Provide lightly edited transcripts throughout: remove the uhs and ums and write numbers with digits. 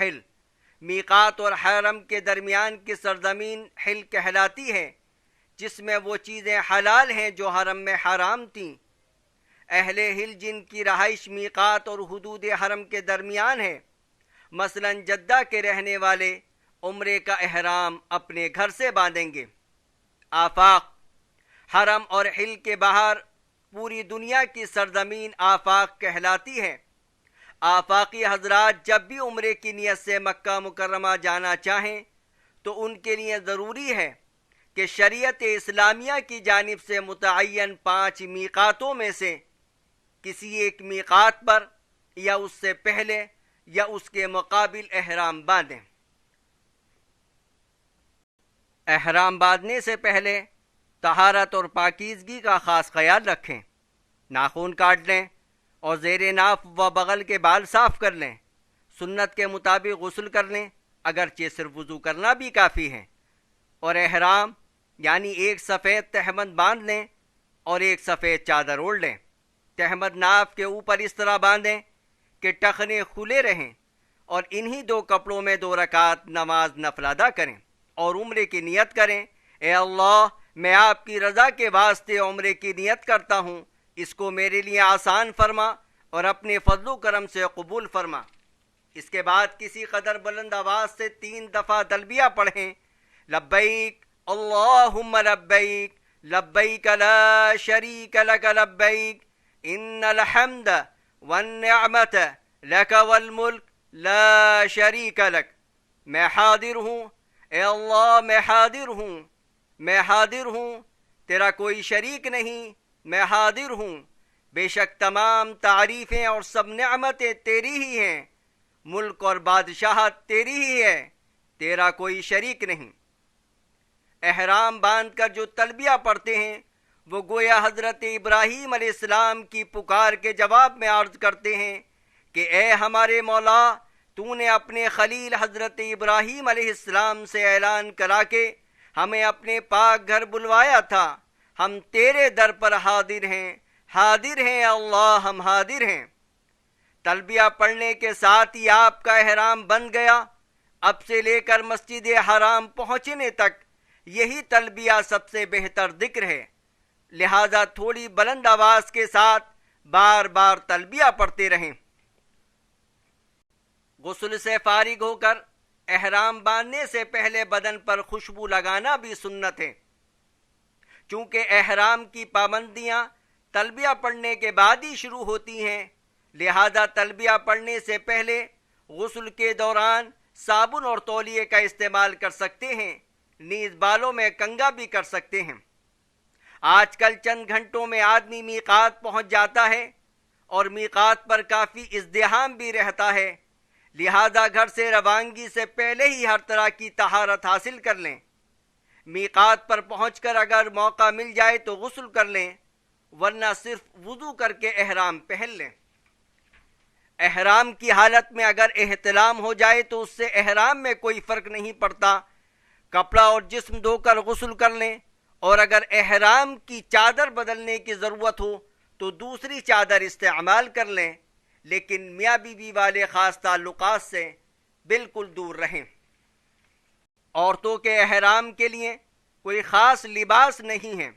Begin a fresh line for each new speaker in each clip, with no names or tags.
حل۔ میقات اور حرم کے درمیان کی سرزمین حل کہلاتی ہے، جس میں وہ چیزیں حلال ہیں جو حرم میں حرام تھیں۔ اہل حل جن کی رہائش میقات اور حدود حرم کے درمیان ہے، مثلا جدہ کے رہنے والے عمرے کا احرام اپنے گھر سے باندھیں گے۔ آفاق، حرم اور حل کے باہر پوری دنیا کی سرزمین آفاق کہلاتی ہے۔ آفاقی حضرات جب بھی عمرے کی نیت سے مکہ مکرمہ جانا چاہیں تو ان کے لیے ضروری ہے کہ شریعت اسلامیہ کی جانب سے متعین 5 میقاتوں میں سے کسی ایک میقات پر یا اس سے پہلے یا اس کے مقابل احرام باندھیں۔ احرام باندھنے سے پہلے طہارت اور پاکیزگی کا خاص خیال رکھیں۔ ناخن کاٹ لیں اور زیر ناف و بغل کے بال صاف کر لیں۔ سنت کے مطابق غسل کر لیں، اگرچہ صرف وضو کرنا بھی کافی ہے۔ اور احرام یعنی ایک سفید تہمد باندھ لیں اور ایک سفید چادر اوڑھ لیں۔ تہمد ناف کے اوپر اس طرح باندھیں کہ ٹخنے کھلے رہیں، اور انہی 2 کپڑوں میں 2 رکعت نماز نفل ادا کریں اور عمرے کی نیت کریں۔ اے اللہ، میں آپ کی رضا کے واسطے عمرے کی نیت کرتا ہوں، اس کو میرے لیے آسان فرما اور اپنے فضل و کرم سے قبول فرما۔ اس کے بعد کسی قدر بلند آواز سے 3 دفعہ تلبیہ پڑھیں۔ لبیک اللہم لبیک، لبیک لا شریک لک لبیک، ان الحمد والنعمت لک والملک لا شریک لک۔ میں حاضر ہوں، اے اللہ میں حاضر ہوں، میں حاضر ہوں، تیرا کوئی شریک نہیں، میں حاضر ہوں، بے شک تمام تعریفیں اور سب نعمتیں تیری ہی ہیں، ملک اور بادشاہت تیری ہی ہے، تیرا کوئی شریک نہیں۔ احرام باندھ کر جو تلبیہ پڑھتے ہیں وہ گویا حضرت ابراہیم علیہ السلام کی پکار کے جواب میں عرض کرتے ہیں کہ اے ہمارے مولا، تو نے اپنے خلیل حضرت ابراہیم علیہ السلام سے اعلان کرا کے ہمیں اپنے پاک گھر بلوایا تھا، ہم تیرے در پر حاضر ہیں، حاضر ہیں اللہ، ہم حاضر ہیں۔ تلبیہ پڑھنے کے ساتھ ہی آپ کا احرام بن گیا۔ اب سے لے کر مسجد حرام پہنچنے تک یہی تلبیہ سب سے بہتر ذکر ہے، لہذا تھوڑی بلند آواز کے ساتھ بار بار تلبیہ پڑھتے رہیں۔ غسل سے فارغ ہو کر احرام باندھنے سے پہلے بدن پر خوشبو لگانا بھی سنت ہے۔ چونکہ احرام کی پابندیاں تلبیہ پڑھنے کے بعد ہی شروع ہوتی ہیں، لہذا تلبیہ پڑھنے سے پہلے غسل کے دوران صابن اور تولیے کا استعمال کر سکتے ہیں، نیز بالوں میں کنگھا بھی کر سکتے ہیں۔ آج کل چند گھنٹوں میں آدمی میقات پہنچ جاتا ہے اور میقات پر کافی ازدحام بھی رہتا ہے، لہذا گھر سے روانگی سے پہلے ہی ہر طرح کی طہارت حاصل کر لیں۔ میقات پر پہنچ کر اگر موقع مل جائے تو غسل کر لیں، ورنہ صرف وضو کر کے احرام پہن لیں۔ احرام کی حالت میں اگر احتلام ہو جائے تو اس سے احرام میں کوئی فرق نہیں پڑتا، کپڑا اور جسم دھو کر غسل کر لیں، اور اگر احرام کی چادر بدلنے کی ضرورت ہو تو دوسری چادر استعمال کر لیں، لیکن میاں بیوی والے خاص تعلقات سے بالکل دور رہیں۔ عورتوں کے احرام کے لیے کوئی خاص لباس نہیں ہے،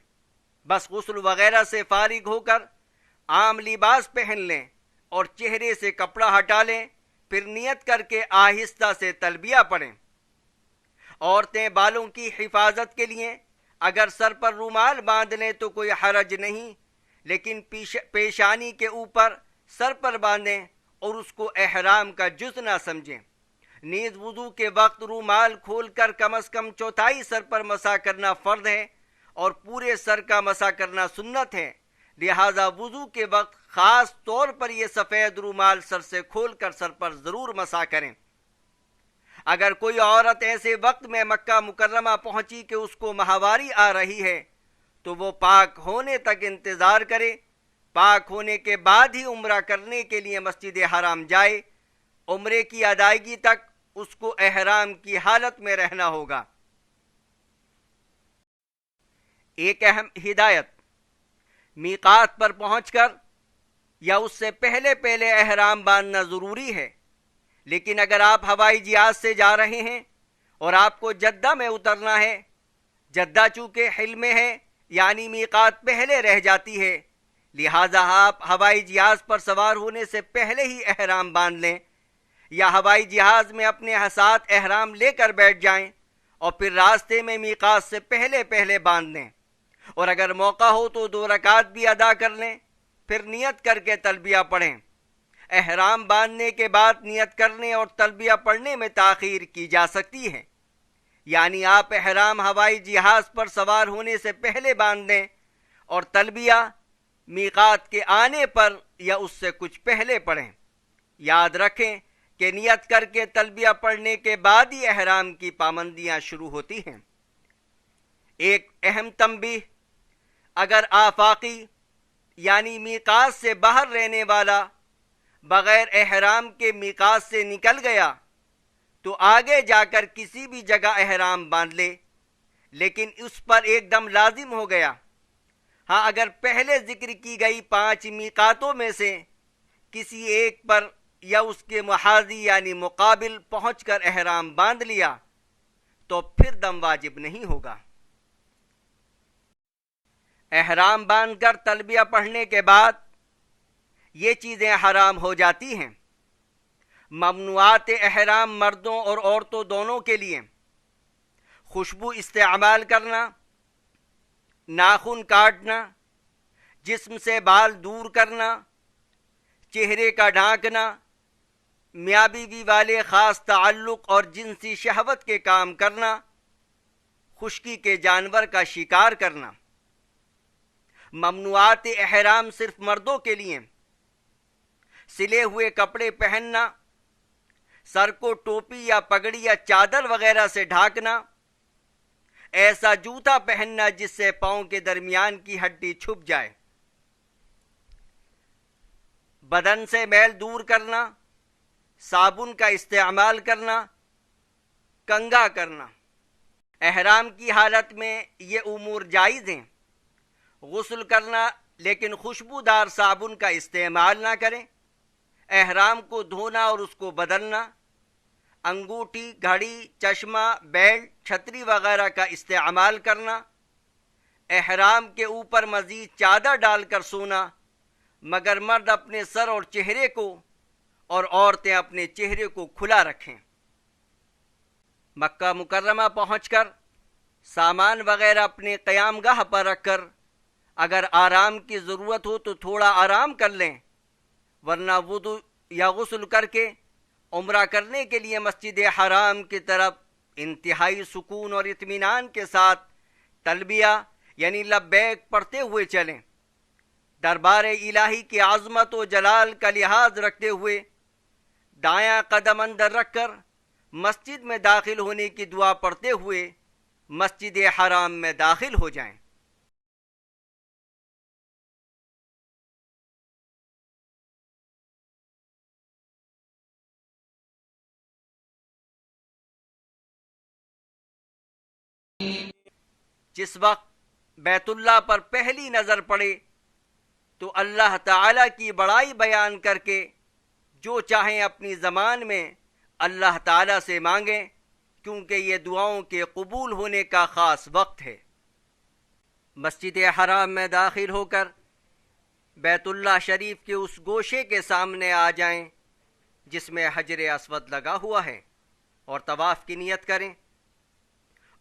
بس غسل وغیرہ سے فارغ ہو کر عام لباس پہن لیں اور چہرے سے کپڑا ہٹا لیں، پھر نیت کر کے آہستہ سے تلبیہ پڑھیں۔ عورتیں بالوں کی حفاظت کے لیے اگر سر پر رومال باندھ لیں تو کوئی حرج نہیں، لیکن پیشانی کے اوپر سر پر باندھیں اور اس کو احرام کا جز نہ سمجھیں۔ نیز وضو کے وقت رومال کھول کر کم از کم چوتھائی سر پر مسح کرنا فرض ہے اور پورے سر کا مسح کرنا سنت ہے، لہذا وضو کے وقت خاص طور پر یہ سفید رومال سر سے کھول کر سر پر ضرور مسح کریں۔ اگر کوئی عورت ایسے وقت میں مکہ مکرمہ پہنچی کہ اس کو ماہواری آ رہی ہے تو وہ پاک ہونے تک انتظار کرے، پاک ہونے کے بعد ہی عمرہ کرنے کے لیے مسجد حرام جائے۔ عمرے کی ادائیگی تک اس کو احرام کی حالت میں رہنا ہوگا۔ ایک اہم ہدایت: میقات پر پہنچ کر یا اس سے پہلے احرام باندھنا ضروری ہے، لیکن اگر آپ ہوائی جہاز سے جا رہے ہیں اور آپ کو جدہ میں اترنا ہے، جدہ چونکہ حل میں ہے یعنی میقات پہلے رہ جاتی ہے، لہٰذا آپ ہوائی جہاز پر سوار ہونے سے پہلے ہی احرام باندھ لیں، یا ہوائی جہاز میں اپنے ساتھ احرام لے کر بیٹھ جائیں اور پھر راستے میں میقات سے پہلے پہلے باندھ لیں، اور اگر موقع ہو تو 2 رکعت بھی ادا کر لیں، پھر نیت کر کے تلبیہ پڑھیں۔ احرام باندھنے کے بعد نیت کرنے اور تلبیہ پڑھنے میں تاخیر کی جا سکتی ہے، یعنی آپ احرام ہوائی جہاز پر سوار ہونے سے پہلے باندھ لیں اور تلبیہ میقات کے آنے پر یا اس سے کچھ پہلے پڑھیں۔ یاد رکھیں کہ نیت کر کے تلبیہ پڑھنے کے بعد ہی احرام کی پابندیاں شروع ہوتی ہیں۔ ایک اہم تنبیہ، اگر آفاقی یعنی میقات سے باہر رہنے والا بغیر احرام کے میقات سے نکل گیا تو آگے جا کر کسی بھی جگہ احرام باندھ لے، لیکن اس پر ایک دم لازم ہو گیا۔ ہاں، اگر پہلے ذکر کی گئی 5 میقاتوں میں سے کسی ایک پر یا اس کے محاذی یعنی مقابل پہنچ کر احرام باندھ لیا تو پھر دم واجب نہیں ہوگا۔ احرام باندھ کر تلبیہ پڑھنے کے بعد یہ چیزیں حرام ہو جاتی ہیں۔ ممنوعات احرام مردوں اور عورتوں دونوں کے لیے: خوشبو استعمال کرنا، ناخن کاٹنا، جسم سے بال دور کرنا، چہرے کا ڈھانکنا، میاں بیوی والے خاص تعلق اور جنسی شہوت کے کام کرنا، خشکی کے جانور کا شکار کرنا۔ ممنوعات احرام صرف مردوں کے لیے: سلے ہوئے کپڑے پہننا، سر کو ٹوپی یا پگڑی یا چادر وغیرہ سے ڈھانکنا، ایسا جوتا پہننا جس سے پاؤں کے درمیان کی ہڈی چھپ جائے، بدن سے میل دور کرنا، صابن کا استعمال کرنا، کنگھا کرنا۔ احرام کی حالت میں یہ امور جائز ہیں۔ غسل کرنا لیکن خوشبودار صابن کا استعمال نہ کریں، احرام کو دھونا اور اس کو بدلنا، انگوٹھی، گھڑی، چشمہ، بیلٹ، چھتری وغیرہ کا استعمال کرنا، احرام کے اوپر مزید چادر ڈال کر سونا، مگر مرد اپنے سر اور چہرے کو اور عورتیں اپنے چہرے کو کھلا رکھیں۔ مکہ مکرمہ پہنچ کر سامان وغیرہ اپنے قیام گاہ پر رکھ کر اگر آرام کی ضرورت ہو تو تھوڑا آرام کر لیں، ورنہ وضو یا غسل کر کے عمرہ کرنے کے لیے مسجد حرام کی طرف انتہائی سکون اور اطمینان کے ساتھ تلبیہ یعنی لبیک پڑھتے ہوئے چلیں۔ دربار الہی کی عظمت و جلال کا لحاظ رکھتے ہوئے دایاں قدم اندر رکھ کر مسجد میں داخل ہونے کی دعا پڑھتے ہوئے مسجد حرام میں داخل ہو جائیں۔ جس وقت بیت اللہ پر پہلی نظر پڑے تو اللہ تعالیٰ کی بڑائی بیان کر کے جو چاہیں اپنی زبان میں اللہ تعالیٰ سے مانگیں، کیونکہ یہ دعاؤں کے قبول ہونے کا خاص وقت ہے۔ مسجد حرام میں داخل ہو کر بیت اللہ شریف کے اس گوشے کے سامنے آ جائیں جس میں حجر اسود لگا ہوا ہے اور طواف کی نیت کریں۔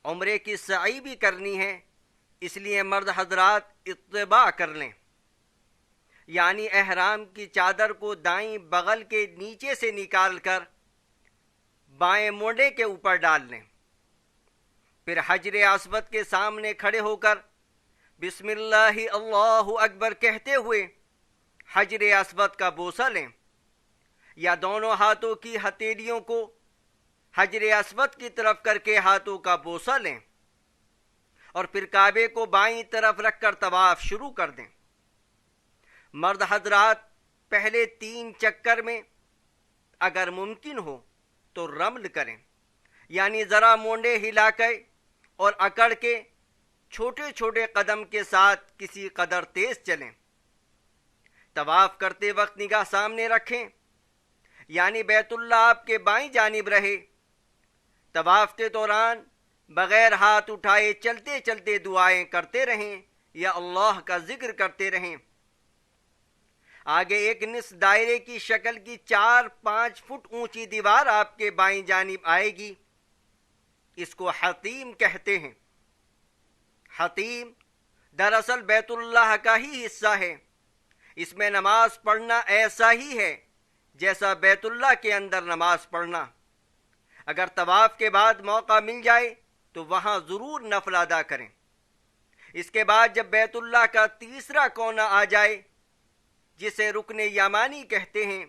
عمرے کی سعی بھی کرنی ہے، اس لیے مرد حضرات اتباع کر لیں، یعنی احرام کی چادر کو دائیں بغل کے نیچے سے نکال کر بائیں مونڈے کے اوپر ڈال لیں، پھر حجر اسود کے سامنے کھڑے ہو کر بسم اللہ اللہ اکبر کہتے ہوئے حجر اسود کا بوسہ لیں، یا دونوں ہاتھوں کی ہتھیلیوں کو حجر اسود کی طرف کر کے ہاتھوں کا بوسہ لیں، اور پھر کعبے کو بائیں طرف رکھ کر طواف شروع کر دیں۔ مرد حضرات پہلے 3 چکر میں اگر ممکن ہو تو رمل کریں، یعنی ذرا مونڈے ہلا کے اور اکڑ کے چھوٹے چھوٹے قدم کے ساتھ کسی قدر تیز چلیں۔ طواف کرتے وقت نگاہ سامنے رکھیں، یعنی بیت اللہ آپ کے بائیں جانب رہے۔ طواف کے دوران بغیر ہاتھ اٹھائے چلتے چلتے دعائیں کرتے رہیں یا اللہ کا ذکر کرتے رہیں۔ آگے ایک نصف دائرے کی شکل کی 4-5 فٹ اونچی دیوار آپ کے بائیں جانب آئے گی، اس کو حتیم کہتے ہیں۔ حتیم دراصل بیت اللہ کا ہی حصہ ہے، اس میں نماز پڑھنا ایسا ہی ہے جیسا بیت اللہ کے اندر نماز پڑھنا۔ اگر طواف کے بعد موقع مل جائے تو وہاں ضرور نفل ادا کریں۔ اس کے بعد جب بیت اللہ کا تیسرا کونا آ جائے جسے رکن یمانی کہتے ہیں،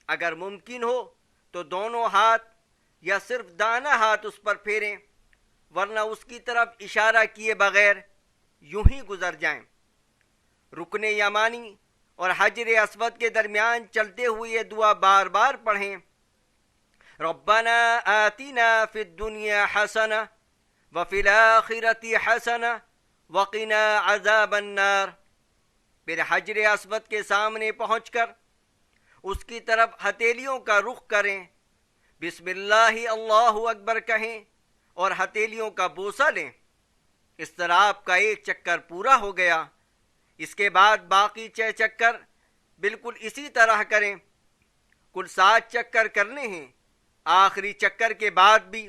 اگر ممکن ہو تو دونوں ہاتھ یا صرف دانا ہاتھ اس پر پھیریں، ورنہ اس کی طرف اشارہ کیے بغیر یوں ہی گزر جائیں۔ رکن یمانی اور حجر اسود کے درمیان چلتے ہوئے یہ دعا بار بار پڑھیں، ربنا آتنا فی الدنیا حسنہ وفی الآخرۃ حسنہ وقنا عذاب النار۔ پھر حجر اسود کے سامنے پہنچ کر اس کی طرف ہتھیلیوں کا رخ کریں، بسم اللہ اللہ اکبر کہیں اور ہتھیلیوں کا بوسہ لیں۔ اس طرح آپ کا ایک چکر پورا ہو گیا۔ اس کے بعد باقی 6 چکر بالکل اسی طرح کریں۔ کل 7 چکر کرنے ہیں۔ آخری چکر کے بعد بھی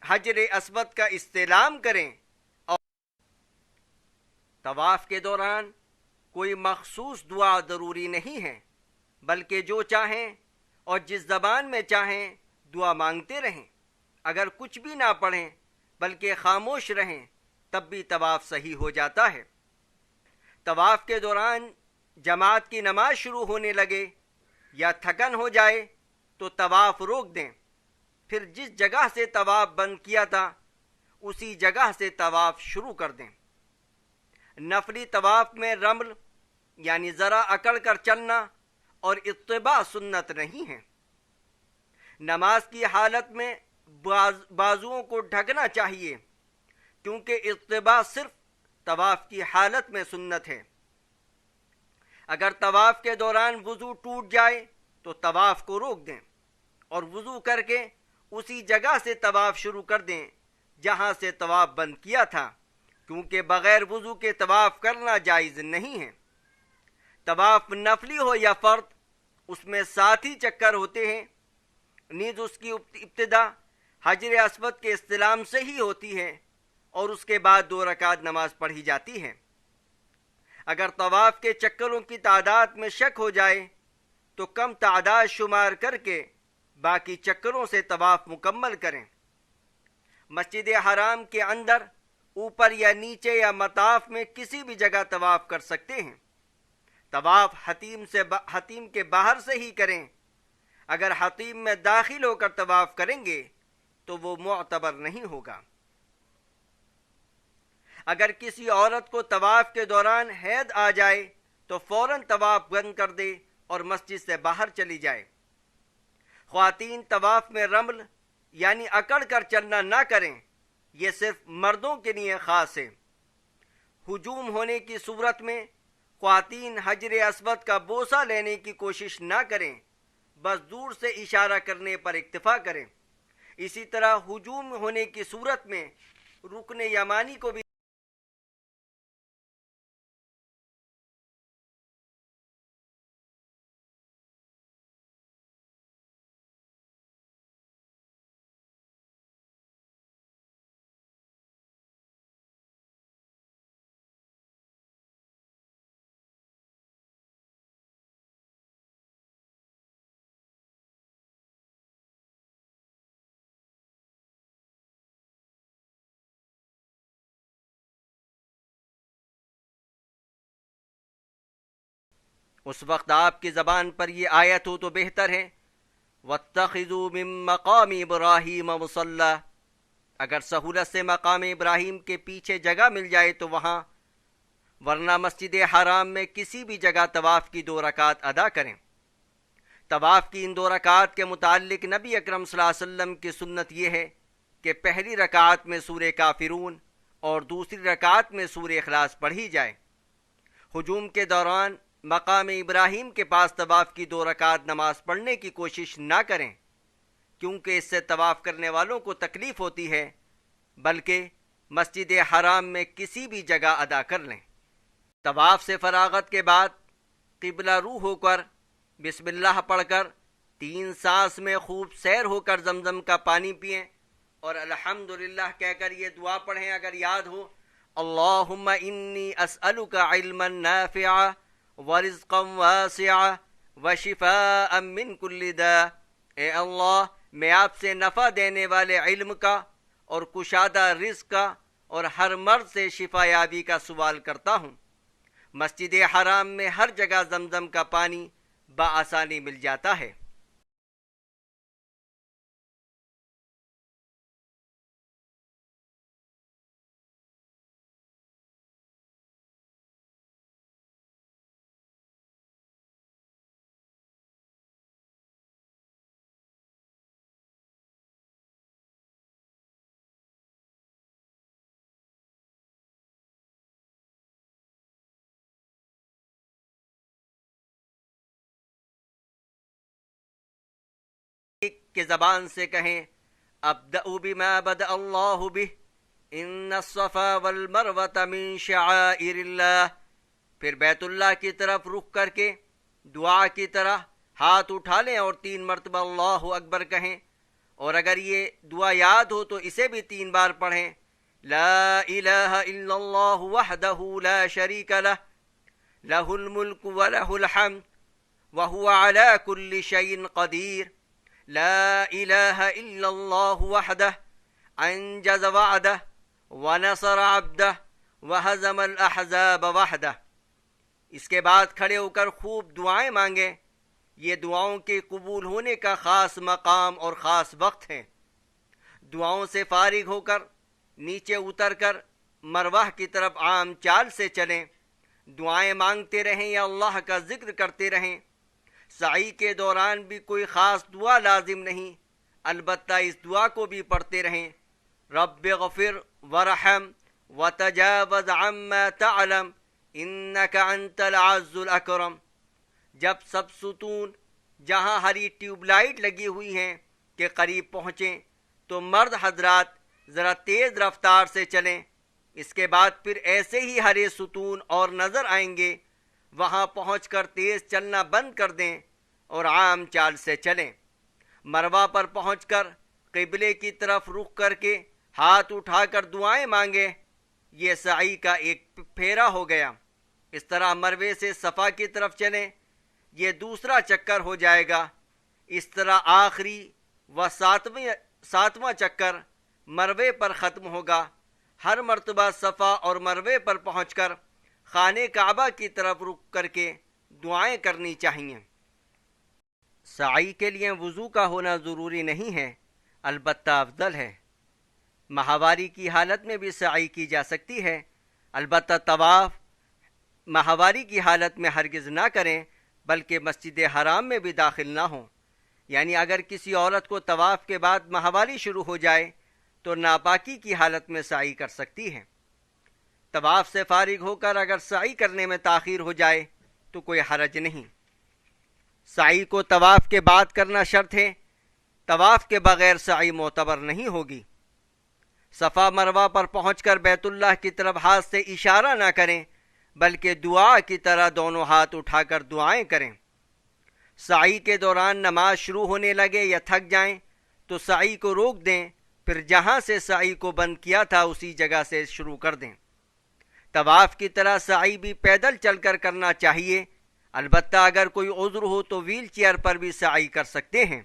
حجر اسود کا استعلام کریں۔ اور طواف کے دوران کوئی مخصوص دعا ضروری نہیں ہے، بلکہ جو چاہیں اور جس زبان میں چاہیں دعا مانگتے رہیں۔ اگر کچھ بھی نہ پڑھیں بلکہ خاموش رہیں تب بھی طواف صحیح ہو جاتا ہے۔ طواف کے دوران جماعت کی نماز شروع ہونے لگے یا تھکن ہو جائے تو طواف روک دیں، پھر جس جگہ سے طواف بند کیا تھا اسی جگہ سے طواف شروع کر دیں۔ نفلی طواف میں رمل یعنی ذرا اکڑ کر چلنا اور اتباع سنت نہیں ہے۔ نماز کی حالت میں بازوؤں کو ڈھکنا چاہیے، کیونکہ اتباع صرف طواف کی حالت میں سنت ہے۔ اگر طواف کے دوران وضو ٹوٹ جائے تو طواف کو روک دیں اور وضو کر کے اسی جگہ سے طواف شروع کر دیں جہاں سے طواف بند کیا تھا، کیونکہ بغیر وضو کے طواف کرنا جائز نہیں ہے۔ طواف نفلی ہو یا فرض، اس میں 7 ہی چکر ہوتے ہیں۔ نیز اس کی ابتدا حجر اسود کے استلام سے ہی ہوتی ہے اور اس کے بعد 2 رکعت نماز پڑھی جاتی ہے۔ اگر طواف کے چکروں کی تعداد میں شک ہو جائے تو کم تعداد شمار کر کے باقی چکروں سے طواف مکمل کریں۔ مسجد حرام کے اندر، اوپر یا نیچے یا مطاف میں کسی بھی جگہ طواف کر سکتے ہیں۔ طواف حتیم کے باہر سے ہی کریں۔ اگر حتیم میں داخل ہو کر طواف کریں گے تو وہ معتبر نہیں ہوگا۔ اگر کسی عورت کو طواف کے دوران حید آ جائے تو فوراً طواف بند کر دے اور مسجد سے باہر چلی جائے۔ خواتین طواف میں رمل یعنی اکڑ کر چلنا نہ کریں، یہ صرف مردوں کے لیے خاص ہے۔ ہجوم ہونے کی صورت میں خواتین حجر اسود کا بوسہ لینے کی کوشش نہ کریں، بس دور سے اشارہ کرنے پر اکتفا کریں۔ اسی طرح ہجوم ہونے کی صورت میں رکن یمانی کو بھی اس وقت آپ کی زبان پر یہ آیت ہو تو بہتر ہے، وَاتَّخِذُوا مِن مَّقَامِ إِبْرَاهِيمَ مُصَلًّى۔ اگر سہولت سے مقام ابراہیم کے پیچھے جگہ مل جائے تو وہاں، ورنہ مسجد حرام میں کسی بھی جگہ طواف کی 2 رکعت ادا کریں۔ طواف کی ان 2 رکعت کے متعلق نبی اکرم صلی اللہ علیہ وسلم کی سنت یہ ہے کہ پہلی رکعت میں سورہ کافرون اور دوسری رکعت میں سورہ اخلاص پڑھی جائے۔ ہجوم کے دوران مقام ابراہیم کے پاس طواف کی 2 رکعت نماز پڑھنے کی کوشش نہ کریں، کیونکہ اس سے طواف کرنے والوں کو تکلیف ہوتی ہے، بلکہ مسجد حرام میں کسی بھی جگہ ادا کر لیں۔ طواف سے فراغت کے بعد قبلہ رو ہو کر بسم اللہ پڑھ کر 3 سانس میں خوب سیر ہو کر زمزم کا پانی پئیں اور الحمدللہ کہہ کر یہ دعا پڑھیں اگر یاد ہو: اللہم انی اسألک علما نافعا ورزقا واسعا وشفاء من کل داء۔ اے اللہ، میں آپ سے نفع دینے والے علم کا اور کشادہ رزق کا اور ہر مرض سے شفا یابی کا سوال کرتا ہوں۔ مسجد حرام میں ہر جگہ زمزم کا پانی بآسانی مل جاتا ہے۔ کہ زبان سے کہیں: ابدأ بما بدأ اللہ بہ ان الصفا والمروة من شعائر اللہ۔ پھر بیت اللہ کی طرف رخ کر کے دعا کی طرح ہاتھ اٹھا لیں اور 3 مرتبہ اللہ اکبر کہیں، اور اگر یہ دعا یاد ہو تو اسے بھی 3 بار پڑھیں: لا الہ الا اللہ وحدہ لا شریک لہ لہ الملک ولہ الحمد وہو علی کل شیء قدیر۔ لا الہ الا اللہ وحدہ انجز وعدہ ونصر عبدہ وہزم الاحزاب وحدہ۔ اس کے بعد کھڑے ہو کر خوب دعائیں مانگیں۔ یہ دعاؤں کے قبول ہونے کا خاص مقام اور خاص وقت ہے۔ دعاؤں سے فارغ ہو کر نیچے اتر کر مروہ کی طرف عام چال سے چلیں، دعائیں مانگتے رہیں یا اللہ کا ذکر کرتے رہیں۔ سعی کے دوران بھی کوئی خاص دعا لازم نہیں، البتہ اس دعا کو بھی پڑھتے رہیں: رب اغفر ورحم وتجاوز عما تعلم انک انت العز الاکرم۔ جب سب ستون جہاں ہری ٹیوب لائٹ لگی ہوئی ہیں کے قریب پہنچیں تو مرد حضرات ذرا تیز رفتار سے چلیں، اس کے بعد پھر ایسے ہی ہرے ستون اور نظر آئیں گے، وہاں پہنچ کر تیز چلنا بند کر دیں اور عام چال سے چلیں۔ مروہ پر پہنچ کر قبلے کی طرف رخ کر کے ہاتھ اٹھا کر دعائیں مانگیں۔ یہ سعی کا ایک پھیرا ہو گیا۔ اس طرح مروے سے صفا کی طرف چلیں، یہ دوسرا چکر ہو جائے گا۔ اس طرح آخری و 7واں چکر مروے پر ختم ہوگا۔ ہر مرتبہ صفا اور مروے پر پہنچ کر خانہ کعبہ کی طرف رخ کر کے دعائیں کرنی چاہیے۔ سعی کے لیے وضو کا ہونا ضروری نہیں ہے، البتہ افضل ہے۔ ماہواری کی حالت میں بھی سعی کی جا سکتی ہے، البتہ طواف ماہواری کی حالت میں ہرگز نہ کریں، بلکہ مسجد حرام میں بھی داخل نہ ہوں۔ یعنی اگر کسی عورت کو طواف کے بعد ماہواری شروع ہو جائے تو ناپاکی کی حالت میں سعی کر سکتی ہے۔ طواف سے فارغ ہو کر اگر سعی کرنے میں تاخیر ہو جائے تو کوئی حرج نہیں۔ سعی کو طواف کے بعد کرنا شرط ہے، طواف کے بغیر سعی معتبر نہیں ہوگی۔ صفا مروہ پر پہنچ کر بیت اللہ کی طرف ہاتھ سے اشارہ نہ کریں، بلکہ دعا کی طرح دونوں ہاتھ اٹھا کر دعائیں کریں۔ سعی کے دوران نماز شروع ہونے لگے یا تھک جائیں تو سعی کو روک دیں، پھر جہاں سے سعی کو بند کیا تھا اسی جگہ سے شروع کر دیں۔ طواف کی طرح سعی بھی پیدل چل کر کرنا چاہیے، البتہ اگر کوئی عذر ہو تو ویل چیئر پر بھی سعی کر سکتے ہیں۔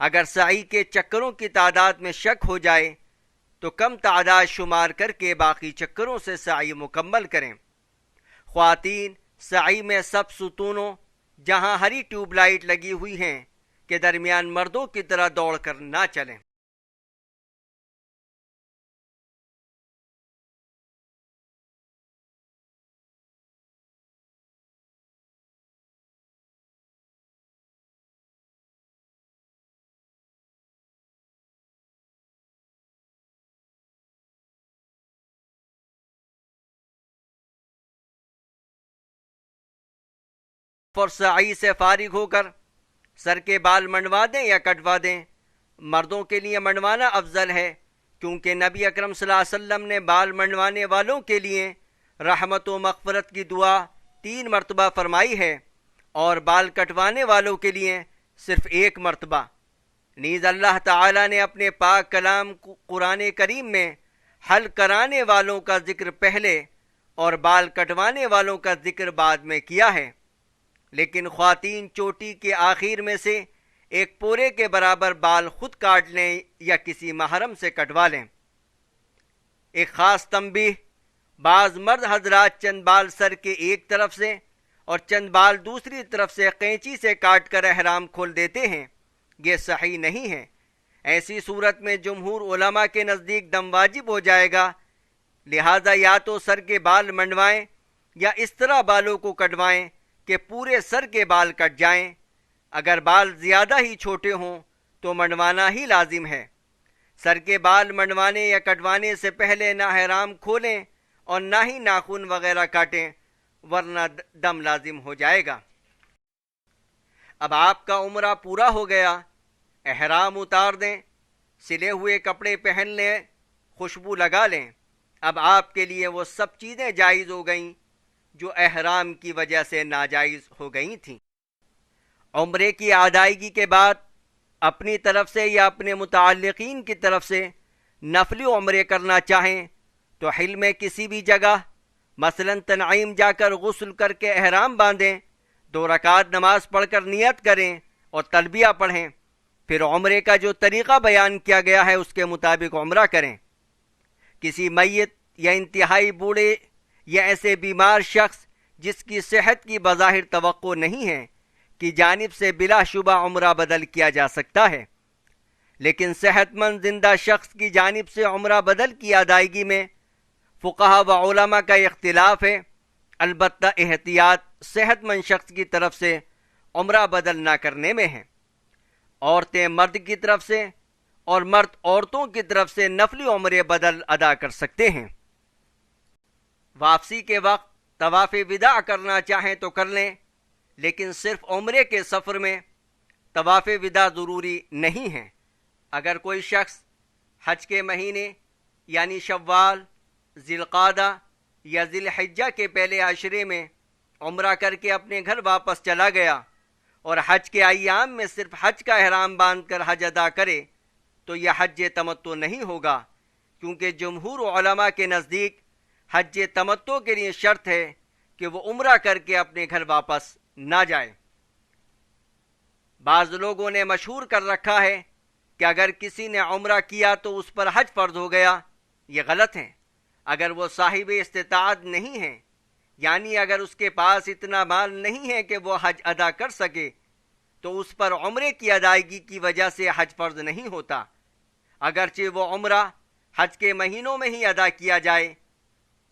اگر سعی کے چکروں کی تعداد میں شک ہو جائے تو کم تعداد شمار کر کے باقی چکروں سے سعی مکمل کریں۔ خواتین سعی میں سب ستونوں جہاں ہری ٹیوب لائٹ لگی ہوئی ہیں کے درمیان مردوں کی طرح دوڑ کر نہ چلیں۔ اور سعی سے فارغ ہو کر سر کے بال منڈوا دیں یا کٹوا دیں۔ مردوں کے لیے منڈوانا افضل ہے، کیونکہ نبی اکرم صلی اللہ علیہ وسلم نے بال منڈوانے والوں کے لیے رحمت و مغفرت کی دعا 3 مرتبہ فرمائی ہے، اور بال کٹوانے والوں کے لیے صرف 1 مرتبہ۔ نیز اللہ تعالی نے اپنے پاک کلام قرآن کریم میں حل کرانے والوں کا ذکر پہلے اور بال کٹوانے والوں کا ذکر بعد میں کیا ہے، لیکن خواتین چوٹی کے آخر میں سے 1 پورے کے برابر بال خود کاٹ لیں یا کسی محرم سے کٹوا لیں۔ ایک خاص تنبیہ، بعض مرد حضرات چند بال سر کے ایک طرف سے اور چند بال دوسری طرف سے قینچی سے کاٹ کر احرام کھول دیتے ہیں، یہ صحیح نہیں ہے۔ ایسی صورت میں جمہور علماء کے نزدیک دم واجب ہو جائے گا، لہذا یا تو سر کے بال منڈوائیں یا اس طرح بالوں کو کٹوائیں کہ پورے سر کے بال کٹ جائیں۔ اگر بال زیادہ ہی چھوٹے ہوں تو منڈوانا ہی لازم ہے۔ سر کے بال منڈوانے یا کٹوانے سے پہلے نہ احرام کھولیں اور نہ ہی ناخن وغیرہ کاٹیں، ورنہ دم لازم ہو جائے گا۔ اب آپ کا عمرہ پورا ہو گیا، احرام اتار دیں، سلے ہوئے کپڑے پہن لیں، خوشبو لگا لیں۔ اب آپ کے لیے وہ سب چیزیں جائز ہو گئیں جو احرام کی وجہ سے ناجائز ہو گئی تھیں۔ عمرے کی ادائیگی کے بعد اپنی طرف سے یا اپنے متعلقین کی طرف سے نفلی عمرے کرنا چاہیں تو حل میں کسی بھی جگہ مثلا تنعیم جا کر غسل کر کے احرام باندھیں، 2 رکعت نماز پڑھ کر نیت کریں اور تلبیہ پڑھیں، پھر عمرے کا جو طریقہ بیان کیا گیا ہے اس کے مطابق عمرہ کریں۔ کسی میت یا انتہائی بوڑھے یا ایسے بیمار شخص جس کی صحت کی بظاہر توقع نہیں ہے کی جانب سے بلا شبہ عمرہ بدل کیا جا سکتا ہے، لیکن صحت مند زندہ شخص کی جانب سے عمرہ بدل کی ادائیگی میں فقہا و علماء کا اختلاف ہے، البتہ احتیاط صحت مند شخص کی طرف سے عمرہ بدل نہ کرنے میں ہے۔ عورتیں مرد کی طرف سے اور مرد عورتوں کی طرف سے نفلی عمرے بدل ادا کر سکتے ہیں۔ واپسی کے وقت طواف وداع کرنا چاہیں تو کر لیں، لیکن صرف عمرے کے سفر میں طواف وداع ضروری نہیں ہے۔ اگر کوئی شخص حج کے مہینے یعنی شوال، ذی القعدہ یا ذی الحجہ کے پہلے عشرے میں عمرہ کر کے اپنے گھر واپس چلا گیا اور حج کے ایام میں صرف حج کا احرام باندھ کر حج ادا کرے تو یہ حج تمتع نہیں ہوگا، کیونکہ جمہور علماء کے نزدیک حج تمتع کے لیے شرط ہے کہ وہ عمرہ کر کے اپنے گھر واپس نہ جائے۔ بعض لوگوں نے مشہور کر رکھا ہے کہ اگر کسی نے عمرہ کیا تو اس پر حج فرض ہو گیا، یہ غلط ہے۔ اگر وہ صاحب استطاعت نہیں ہے، یعنی اگر اس کے پاس اتنا مال نہیں ہے کہ وہ حج ادا کر سکے، تو اس پر عمرے کی ادائیگی کی وجہ سے حج فرض نہیں ہوتا، اگرچہ وہ عمرہ حج کے مہینوں میں ہی ادا کیا جائے،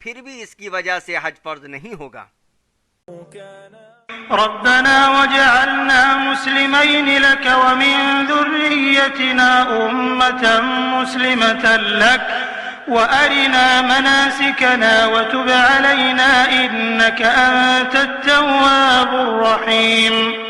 پھر بھی اس کی وجہ سے حج فرض نہیں ہوگا۔
ربنا وجعلنا مسلمين لك ومن ذريتنا أمة مسلمة لك وأرنا مناسكنا وتب علينا إنك أنت التواب الرحيم